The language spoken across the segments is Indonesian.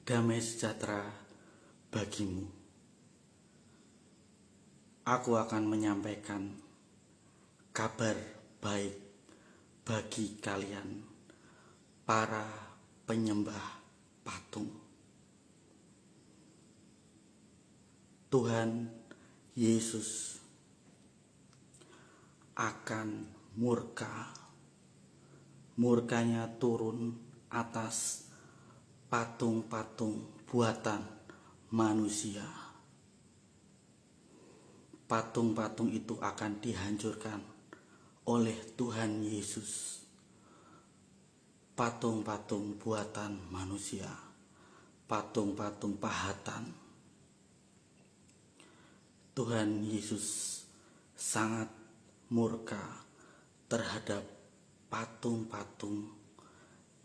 Damai sejahtera bagimu. Aku akan menyampaikan kabar baik bagi kalian, para penyembah patung. Tuhan Yesus akan murkanya turun atas patung-patung buatan manusia. Patung-patung itu akan dihancurkan oleh Tuhan Yesus. Patung-patung buatan manusia, patung-patung pahatan. Tuhan Yesus sangat murka terhadap patung-patung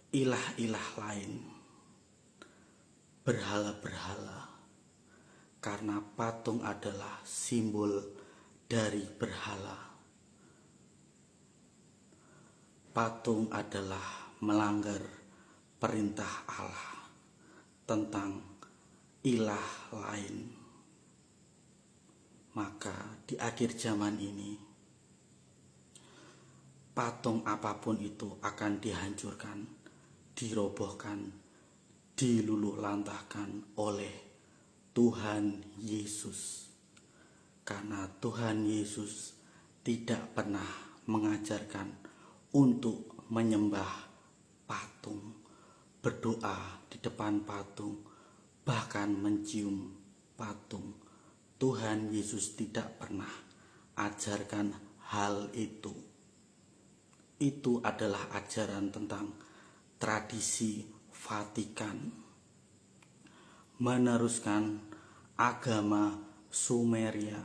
ilah-ilah lain, berhala-berhala, karena patung adalah simbol dari berhala. Patung adalah melanggar perintah Allah tentang ilah lain. Maka di akhir zaman ini, patung apapun itu akan dihancurkan, dirobohkan, diluluhlantahkan oleh Tuhan Yesus. Karena Tuhan Yesus tidak pernah mengajarkan untuk menyembah patung, berdoa di depan patung, bahkan mencium patung. Tuhan Yesus tidak pernah ajarkan hal itu. Itu adalah ajaran tentang tradisi Vatikan, meneruskan agama Sumeria,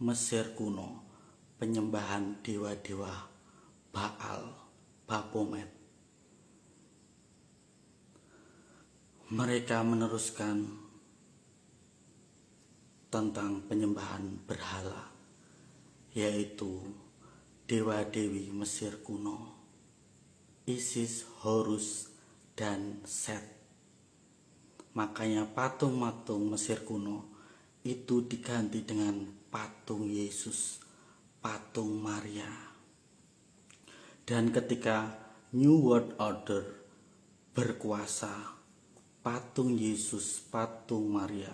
Mesir kuno, penyembahan dewa-dewa Baal, Baphomet. Mereka meneruskan tentang penyembahan berhala, yaitu dewa-dewi Mesir kuno, Isis, Horus, dan Set. Makanya patung-patung Mesir kuno itu diganti dengan patung Yesus, patung Maria. Dan ketika New World Order berkuasa, patung Yesus, patung Maria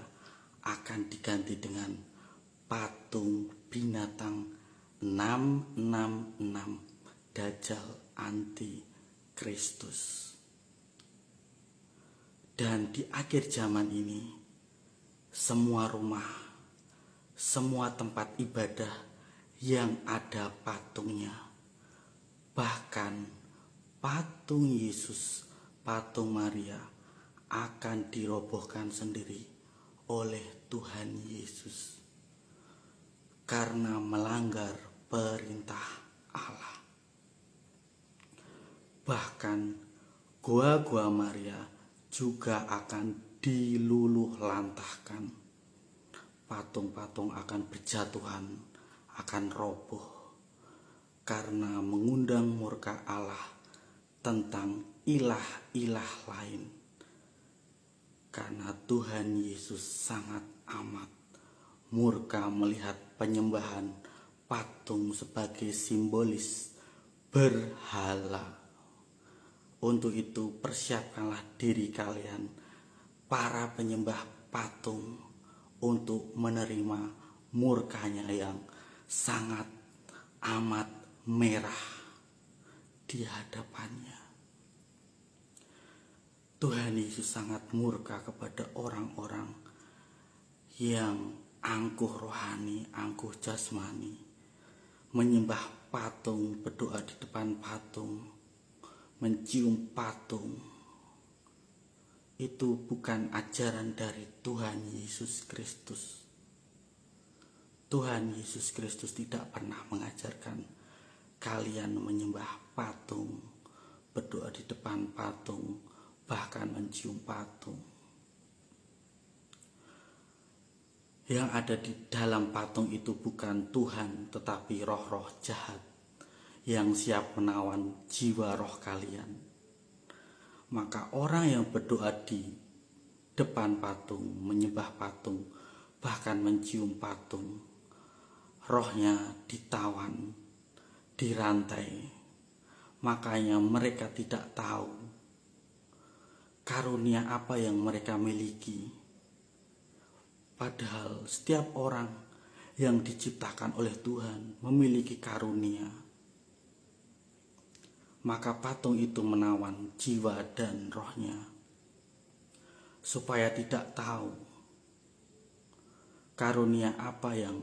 akan diganti dengan patung binatang 666 Dajjal anti Kristus. Dan di akhir zaman ini, semua rumah, semua tempat ibadah yang ada patungnya, bahkan patung Yesus, patung Maria akan dirobohkan sendiri oleh Tuhan Yesus karena melanggar perintah Allah. Bahkan gua-gua Maria juga akan diluluhlantahkan. Patung-patung akan berjatuhan, akan roboh karena mengundang murka Allah tentang ilah-ilah lain. Karena Tuhan Yesus sangat amat murka melihat penyembahan patung sebagai simbolis berhala. Untuk itu persiapkanlah diri kalian, para penyembah patung, untuk menerima murkanya yang sangat amat merah di hadapannya. Tuhan Yesus sangat murka kepada orang-orang yang angkuh rohani, angkuh jasmani, menyembah patung, berdoa di depan patung, mencium patung. Itu bukan ajaran dari Tuhan Yesus Kristus. Tuhan Yesus Kristus tidak pernah mengajarkan kalian menyembah patung, berdoa di depan patung, bahkan mencium patung. Yang ada di dalam patung itu bukan Tuhan, tetapi roh-roh jahat yang siap menawan jiwa roh kalian. Maka orang yang berdoa di depan patung, menyembah patung, bahkan mencium patung. Rohnya ditawan, dirantai. Makanya mereka tidak tahu karunia apa yang mereka miliki. Padahal setiap orang yang diciptakan oleh Tuhan memiliki karunia. Maka patung itu menawan jiwa dan rohnya, supaya tidak tahu karunia apa yang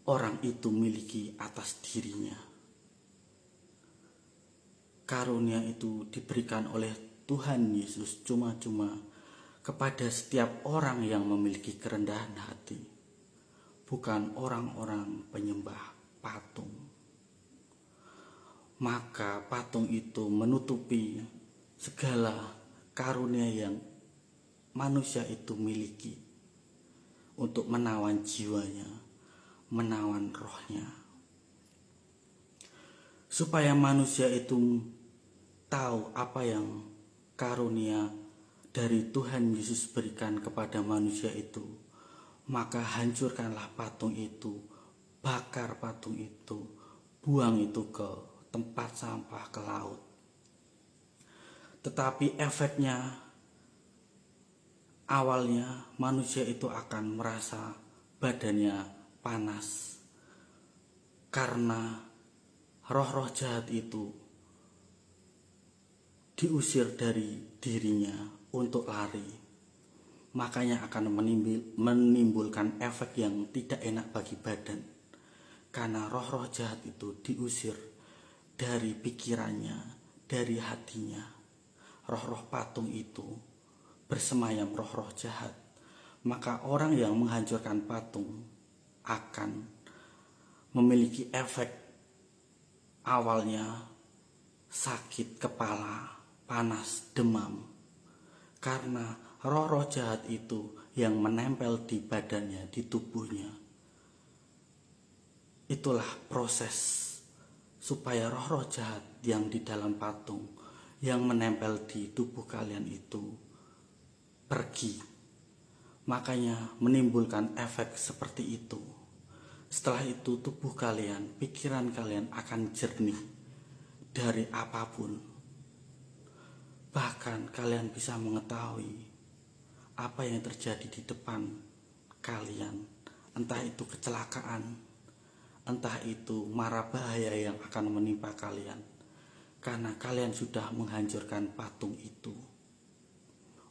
orang itu miliki atas dirinya. Karunia itu diberikan oleh Tuhan Yesus cuma-cuma kepada setiap orang yang memiliki kerendahan hati, bukan orang-orang penyembah patung. Maka patung itu menutupi segala karunia yang manusia itu miliki untuk menawan jiwanya, menawan rohnya. Supaya manusia itu tahu apa yang karunia dari Tuhan Yesus berikan kepada manusia itu, maka hancurkanlah patung itu, bakar patung itu, buang itu ke tempat sampah, ke laut. Tetapi efeknya awalnya manusia itu akan merasa badannya panas karena roh-roh jahat itu diusir dari dirinya untuk lari. Makanya akan menimbulkan efek yang tidak enak bagi badan, karena roh-roh jahat itu diusir dari pikirannya, dari hatinya. Roh-roh patung itu bersemayam roh-roh jahat. Maka orang yang menghancurkan patung akan memiliki efek awalnya sakit kepala, panas, demam, karena roh-roh jahat itu yang menempel di badannya, di tubuhnya. Itulah proses supaya roh-roh jahat yang di dalam patung, yang menempel di tubuh kalian itu pergi. Makanya menimbulkan efek seperti itu. Setelah itu tubuh kalian, pikiran kalian akan jernih dari apapun. Bahkan kalian bisa mengetahui apa yang terjadi di depan kalian. Entah itu kecelakaan, entah itu mara bahaya yang akan menimpa kalian, karena kalian sudah menghancurkan patung itu.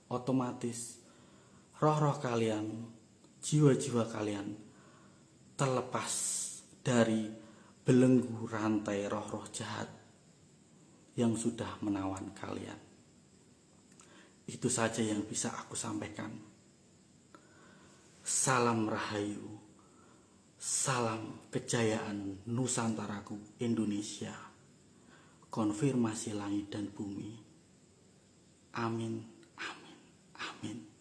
Otomatis roh-roh kalian, jiwa-jiwa kalian terlepas dari belenggu rantai roh-roh jahat yang sudah menawan kalian. Itu saja yang bisa aku sampaikan. Salam Rahayu, salam kejayaan Nusantaraku Indonesia, konfirmasi langit dan bumi. Amin, amin, amin.